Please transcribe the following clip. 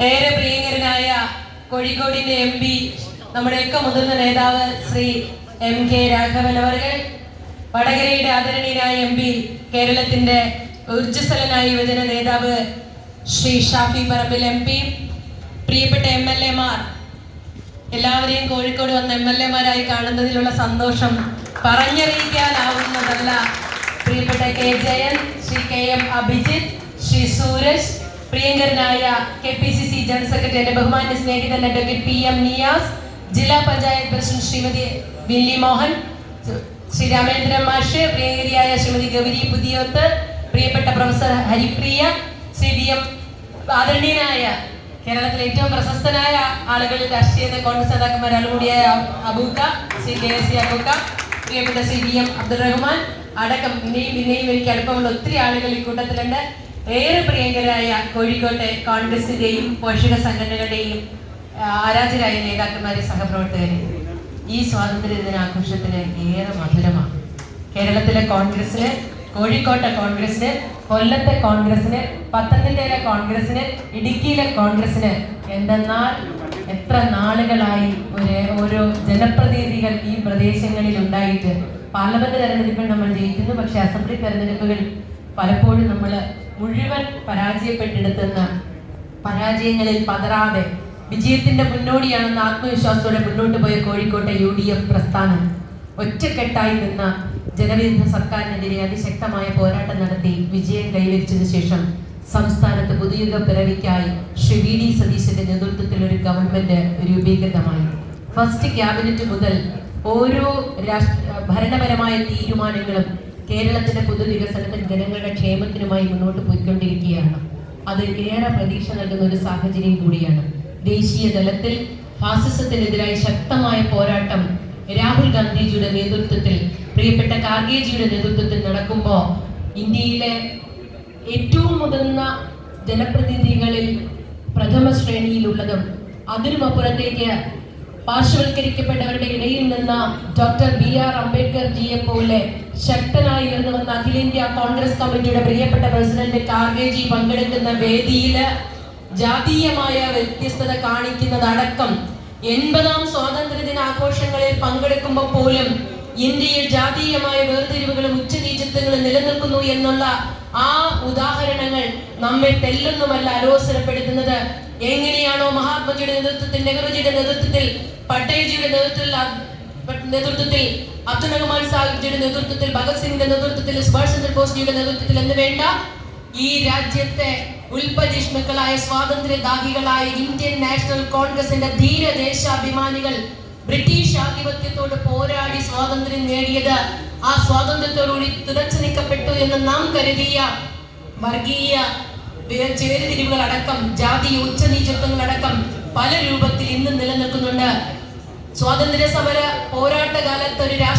ഏറെ പ്രിയങ്കരനായ കോഴിക്കോടിന്റെ MP, നമ്മുടെയൊക്കെ മുതിർന്ന നേതാവ് ശ്രീ MK രാഘവൻ അവർകൾ, വടകരയുടെ ആദരണീയനായ MP, കേരളത്തിന്റെ ഊർജ്ജസ്വലനായ യുവജന നേതാവ് ശ്രീ ഷാഫി പറമ്പിൽ MP, പ്രിയപ്പെട്ട MLA-മാർ, എല്ലാവരെയും കോഴിക്കോട് വന്ന MLA-മാരായി കാണുന്നതിലുള്ള സന്തോഷം പറഞ്ഞറിയിക്കാനാവുന്നതല്ല. പ്രിയപ്പെട്ട K. ജയൻ, ശ്രീ KM അഭിജിത്ത്, ശ്രീ സൂരജ്, പ്രിയങ്കരനായ KPCC ജനറൽ സെക്രട്ടറി എന്റെ ബഹുമാന്യ സ്നേഹിതൻ അഡ്വക്കേറ്റ് PM നിയാസ്, ജില്ലാ പഞ്ചായത്ത് പ്രസിഡന്റ് ശ്രീമതി വില്ലി മോഹൻ, ശ്രീ രാമേന്ദ്രൻ മാഷ്, പ്രിയങ്കരിയായ ശ്രീമതി ഗൗരി പുതിയോത്ത്, പ്രിയപ്പെട്ട പ്രൊഫസർ ഹരിപ്രിയ, ശ്രീ DM ആദരണീയനായ കേരളത്തിലെ ഏറ്റവും പ്രശസ്തനായ ആളുകളിൽ രാഷ്ട്രീയ കോൺഗ്രസ് നേതാക്കന്മാരാൾ കൂടിയായ അബൂക്ക, ശ്രീ KC അബൂക്ക, പ്രിയപ്പെട്ട ശ്രീ DM അബ്ദുറഹ്മാൻ അടക്കം പിന്നെയും എനിക്ക് അടുപ്പമുള്ള ഒത്തിരി ആളുകൾ ഈ കൂട്ടത്തിലുണ്ട്. ഏറെ പ്രിയങ്കരായ കോഴിക്കോട്ടെ കോൺഗ്രസിന്റെയും പോഷക സംഘടനകളുടെയും ആരാധകരായ നേതാക്കന്മാരെ, സഹപ്രവർത്തകരെ, ഈ സ്വാതന്ത്ര്യ ദിനാഘോഷത്തിന് ഏറെ മധുരമാണ്. കേരളത്തിലെ കോൺഗ്രസിന്, കോഴിക്കോട്ടെ കോൺഗ്രസിന്, കൊല്ലത്തെ കോൺഗ്രസിന്, പത്തനംതിട്ടയിലെ കോൺഗ്രസിന്, ഇടുക്കിയിലെ കോൺഗ്രസിന് എന്തെന്നാൽ എത്ര നാളുകളായി ഓരോ ജനപ്രതിനിധികൾ ഈ പ്രദേശങ്ങളിൽ ഉണ്ടായിട്ട്. പാർലമെന്റ് തെരഞ്ഞെടുപ്പിൽ നമ്മൾ ജയിക്കുന്നു, പക്ഷെ അസംബ്ലി തെരഞ്ഞെടുപ്പുകൾ പലപ്പോഴും നമ്മൾ മുഴുവൻ പരാജയപ്പെട്ടെടുത്തുന്ന പരാജയങ്ങളിൽ പതറാതെ വിജയത്തിന്റെ മുന്നോടിയാണെന്ന ആത്മവിശ്വാസത്തോടെ മുന്നോട്ട് പോയ കോഴിക്കോട്ടെ UDF പ്രസ്ഥാനം ഒറ്റക്കെട്ടായി നിന്ന ജനവിരുദ്ധ സർക്കാരിനെതിരെ അതിശക്തമായ പോരാട്ടം നടത്തി വിജയം കൈവരിച്ചതിനു ശേഷം സംസ്ഥാനത്ത് പുതുയുഗ പിറവിക്കായി ശ്രീ VD സതീശന്റെ നേതൃത്വത്തിൽ ഒരു ഗവൺമെന്റ് രൂപീകൃതമായി. ഫസ്റ്റ് ക്യാബിനറ്റ് മുതൽ ഓരോ ഭരണപരമായ തീരുമാനങ്ങളും കേരളത്തിന്റെ പൊതുവികസനത്തിന്, ജനങ്ങളുടെ ക്ഷേമത്തിനുമായി മുന്നോട്ട് പോയിക്കൊണ്ടിരിക്കുകയാണ്. അത് ഏറെ പ്രതീക്ഷ നൽകുന്ന ഒരു സാഹചര്യം കൂടിയാണ്. ദേശീയ തലത്തിൽ ഫാസിസത്തിനെതിരായി ശക്തമായ പോരാട്ടം രാഹുൽ ഗാന്ധിജിയുടെ നേതൃത്വത്തിൽ, പ്രിയപ്പെട്ട ഖാർഗെജിയുടെ നേതൃത്വത്തിൽ നടക്കുമ്പോൾ ഇന്ത്യയിലെ ഏറ്റവും മുതിർന്ന ജനപ്രതിനിധികളിൽ പ്രഥമ ശ്രേണിയിലുള്ളതും അതിനുമപ്പുറത്തേക്ക് പാർശ്വവൽക്കരിക്കപ്പെട്ടവരുടെ ഇടയിൽ നിന്ന് ഡോക്ടർ BR അംബേദ്കർ ജിയെ പോലെ ശക്തനായി ഉയർന്നു വന്ന അഖിലേന്ത്യാ കോൺഗ്രസ് കമ്മിറ്റിയുടെ പ്രിയപ്പെട്ട പ്രസിഡന്റ് ഖാർഗെജി പങ്കെടുക്കുന്ന വേദിയില് ജാതീയമായ വ്യത്യസ്തത കാണിക്കുന്നതടക്കം 80ാം സ്വാതന്ത്ര്യ ദിനാഘോഷങ്ങളിൽ പങ്കെടുക്കുമ്പോൾ പോലും ഇന്ത്യയിൽ ജാതീയമായ വേർതിരിവുകളും ഉച്ചനീചത്വങ്ങളും നിലനിൽക്കുന്നു എന്നുള്ള ആ ഉദാഹരണങ്ങൾ നമ്മെ തെല്ലൊന്നുമല്ല അലോസരപ്പെടുത്തുന്നത്. എങ്ങനെയാണോ മഹാത്മജിയുടെ നേതൃത്വത്തിൽ, നെഹ്റുജിയുടെ നേതൃത്വത്തിൽ, പട്ടേൽജിയുടെ നേതൃത്വത്തിൽ, അബ്ദുൾ റഹ്മാൻ സാഹിബിയുടെ നേതൃത്വത്തിൽ, ഭഗത് സിംഗിന്റെ നേതൃത്വത്തിൽ, സുഭാഷ് ചന്ദ്രബോസിന്റെ നേതൃത്വത്തിൽ എന്ന് വേണ്ട ഈ രാജ്യത്തെ ഉൽപ്പതിഷ്ണുക്കളായ സ്വാതന്ത്ര്യദാഹികളായ ഇന്ത്യൻ നാഷണൽ കോൺഗ്രസിന്റെ ധീര ദേശാഭിമാനികൾ ബ്രിട്ടീഷ് ആധിപത്യത്തോട് പോരാടി സ്വാതന്ത്ര്യം നേടിയത്, ആ സ്വാതന്ത്ര്യത്തോടുകൂടി തുറച്ചു നീക്കപ്പെട്ടു എന്ന് നാം കരുതിയ വർഗീയ ചേരിതിരിവുകളടക്കം, ജാതീയ ഉച്ചനീചത്വങ്ങളടക്കം പല രൂപത്തിൽ ഇന്ന് നിലനിൽക്കുന്നുണ്ട്. സ്വാതന്ത്ര്യ സമര പോരാട്ട കാലത്ത് ഒരു